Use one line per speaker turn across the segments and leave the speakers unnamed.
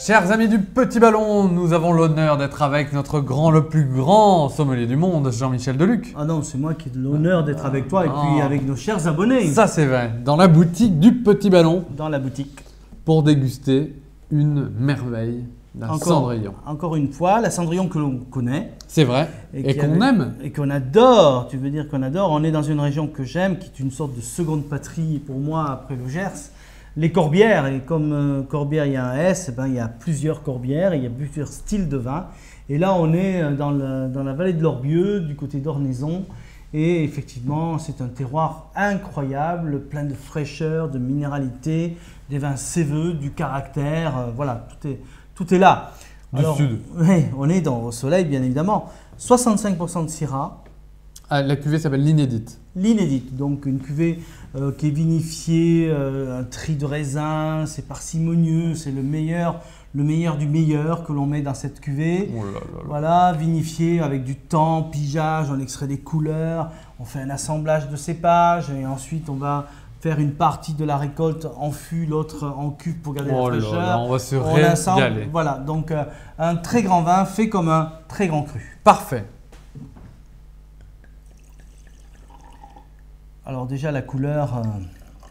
Chers amis du Petit Ballon, nous avons l'honneur d'être avec le plus grand sommelier du monde, Jean-Michel Deluc.
Ah non, c'est moi qui ai l'honneur d'être avec toi et puis avec nos chers abonnés.
Ça c'est vrai, dans la boutique du Petit Ballon.
Dans la boutique.
Pour déguster une merveille d'un cendrillon.
Encore une fois, la cendrillon que l'on connaît.
C'est vrai, et qu'on aime.
Et qu'on adore, tu veux dire qu'on adore. On est dans une région que j'aime, qui est une sorte de seconde patrie pour moi après le Gers. Les Corbières, et comme Corbière il y a un S, il y a plusieurs Corbières, et il y a plusieurs styles de vin. Et là on est dans la vallée de l'Orbieu, du côté d'Ornaison, et effectivement c'est un terroir incroyable, plein de fraîcheur, de minéralité, des vins séveux, du caractère, voilà, tout est là.
Du sud.
Oui, on est au soleil bien évidemment. 65% de Syrah.
Ah, la cuvée s'appelle l'Inédite.
L'Inédite, donc une cuvée qui est vinifiée, un tri de raisin, c'est parcimonieux, c'est le meilleur du meilleur que l'on met dans cette cuvée.
Oh là là là.
Voilà, vinifié avec du temps, pigeage, on extrait des couleurs, on fait un assemblage de cépages et ensuite on va faire une partie de la récolte en fût, l'autre en cuve pour garder la fraîcheur.
Là, on va se régaler.
Voilà, donc un très grand vin fait comme un très grand cru.
Parfait.
Alors déjà la couleur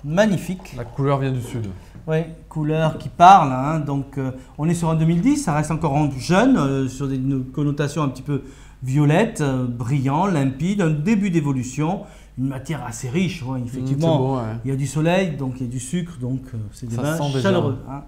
magnifique.
La couleur vient du sud.
Oui, couleur qui parle. Hein. Donc on est sur un 2010, ça reste encore jeune, sur une connotation un petit peu violette, brillant, limpide, un début d'évolution, une matière assez riche. Ouais, effectivement,
beau, ouais.
Il y a du soleil, donc il y a du sucre, donc c'est des vins
sent
chaleureux. Hein.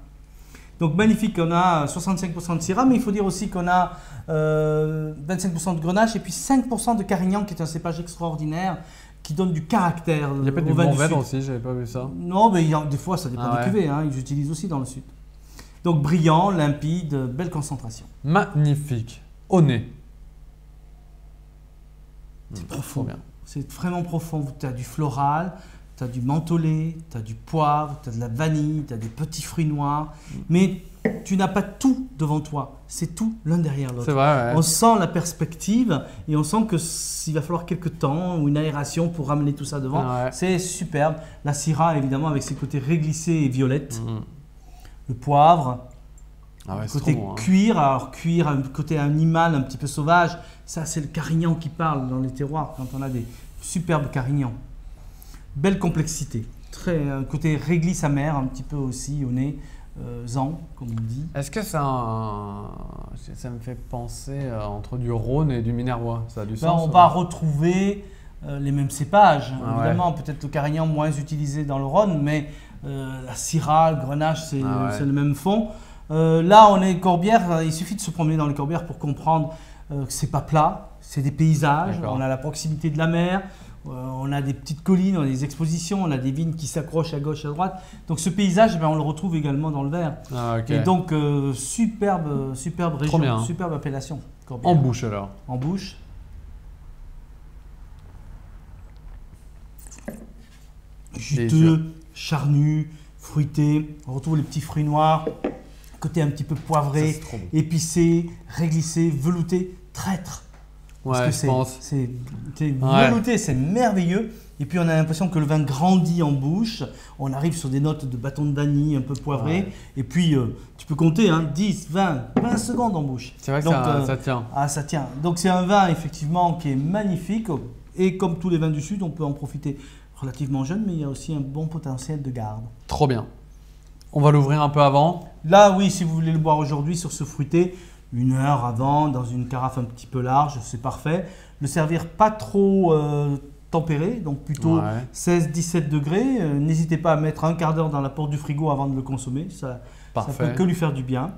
Donc magnifique, on a 65% de Syrah, mais il faut dire aussi qu'on a 25% de Grenache et puis 5% de Carignan qui est un cépage extraordinaire qui donne du caractère.
Il n'y a pas du Mourvèdre aussi, j'avais pas vu ça.
Non, mais des fois ça dépend des cuvées, hein, ils utilisent aussi dans le sud. Donc brillant, limpide, belle concentration.
Magnifique, au nez.
C'est profond, c'est vraiment profond. Tu as du floral, tu as du mentholé, tu as du poivre, tu as de la vanille, tu as des petits fruits noirs, mais tu n'as pas tout devant toi, c'est tout l'un derrière l'autre.
C'est vrai, ouais.
On sent la perspective et on sent qu'il va falloir quelques temps ou une aération pour ramener tout ça devant.
Ouais.
C'est superbe. La Syrah, évidemment, avec ses côtés réglissés et violettes. Le poivre, le côté
bon, hein.
cuir, alors cuir, un côté animal un petit peu sauvage. Ça, c'est le Carignan qui parle dans les terroirs quand on a des superbes Carignans. Belle complexité. Un côté réglisse amer, un petit peu aussi au nez. Zan, comme on dit.
Est-ce que ça me fait penser entre du Rhône et du Minervois? Ça a du sens?
On va retrouver les mêmes cépages. Évidemment, peut-être le Carignan moins utilisé dans le Rhône, mais la Syrah, le Grenache, c'est le même fond. Là, on est Corbière. Il suffit de se promener dans les Corbières pour comprendre que c'est pas plat, c'est des paysages. On a la proximité de la mer. On a des petites collines, on a des expositions, on a des vignes qui s'accrochent à gauche, à droite. Donc ce paysage, on le retrouve également dans le verre. Et donc superbe région, superbe appellation. Corbière.
En bouche alors.
En bouche. Juteux, charnu, fruité. On retrouve les petits fruits noirs, côté un petit peu poivré, épicé, réglissé, velouté, traître. Parce que c'est velouté, c'est merveilleux. Et puis on a l'impression que le vin grandit en bouche. On arrive sur des notes de bâton de vanille un peu poivré. Ouais. Et puis tu peux compter 10, 20 secondes en bouche.
C'est vrai que ça tient.
Ah, ça tient. Donc c'est un vin effectivement qui est magnifique. Et comme tous les vins du sud, on peut en profiter relativement jeune, mais il y a aussi un bon potentiel de garde.
Trop bien. On va l'ouvrir un peu avant.
Là, oui, si vous voulez le boire aujourd'hui sur ce fruité, 1 heure avant, dans une carafe un petit peu large, c'est parfait. Le servir pas trop tempéré, donc plutôt 16-17 degrés. N'hésitez pas à mettre un quart d'heure dans la porte du frigo avant de le consommer, ça peut que lui faire du bien.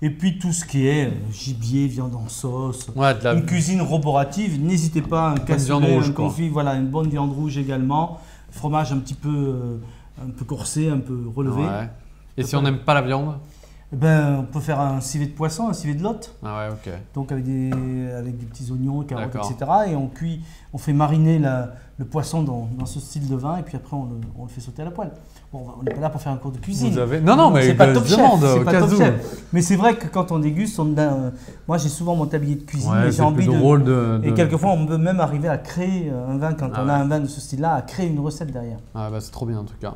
Et puis tout ce qui est gibier, viande en sauce, une cuisine roborative, n'hésitez pas, un cassoulet, un confit, voilà, une bonne viande rouge également, fromage un peu corsé, un peu relevé.
Ouais. Et si on n'aime pas la viande?
On peut faire un civet de poisson, un civet de lotte.
Ah ouais, ok.
Donc avec des petits oignons, carottes, etc. Et on fait mariner le poisson dans ce style de vin et puis après on le fait sauter à la poêle. Bon, on n'est pas là pour faire un cours de cuisine.
Non, mais
c'est pas top chef.
C'est
pas top chef. Mais c'est vrai que quand on déguste, moi j'ai souvent mon tablier de cuisine et j'ai envie Et quelquefois on peut même arriver à créer un vin, quand on a un vin de ce style-là, à créer une recette derrière.
Ah bah c'est trop bien en tout cas.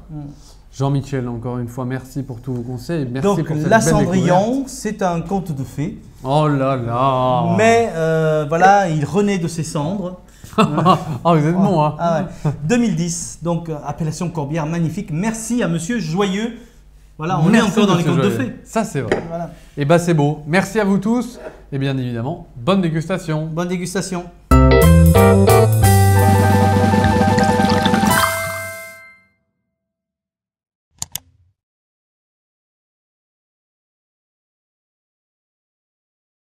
Jean-Michel, encore une fois, merci pour tous vos conseils. Merci
Donc,
pour cette
la
belle
Cendrillon,
découverte.
c'est un conte de fées.
Oh là là.
Mais voilà, il renaît de ses cendres.
Oh, vous êtes bon, hein.
Ah ouais. 2010, donc appellation Corbière magnifique. Merci à Monsieur Joyeux. Voilà, on est encore dans les contes de fées.
Ça, c'est vrai.
Voilà.
Et bah, c'est beau. Merci à vous tous. Et bien évidemment, bonne dégustation.
Bonne dégustation.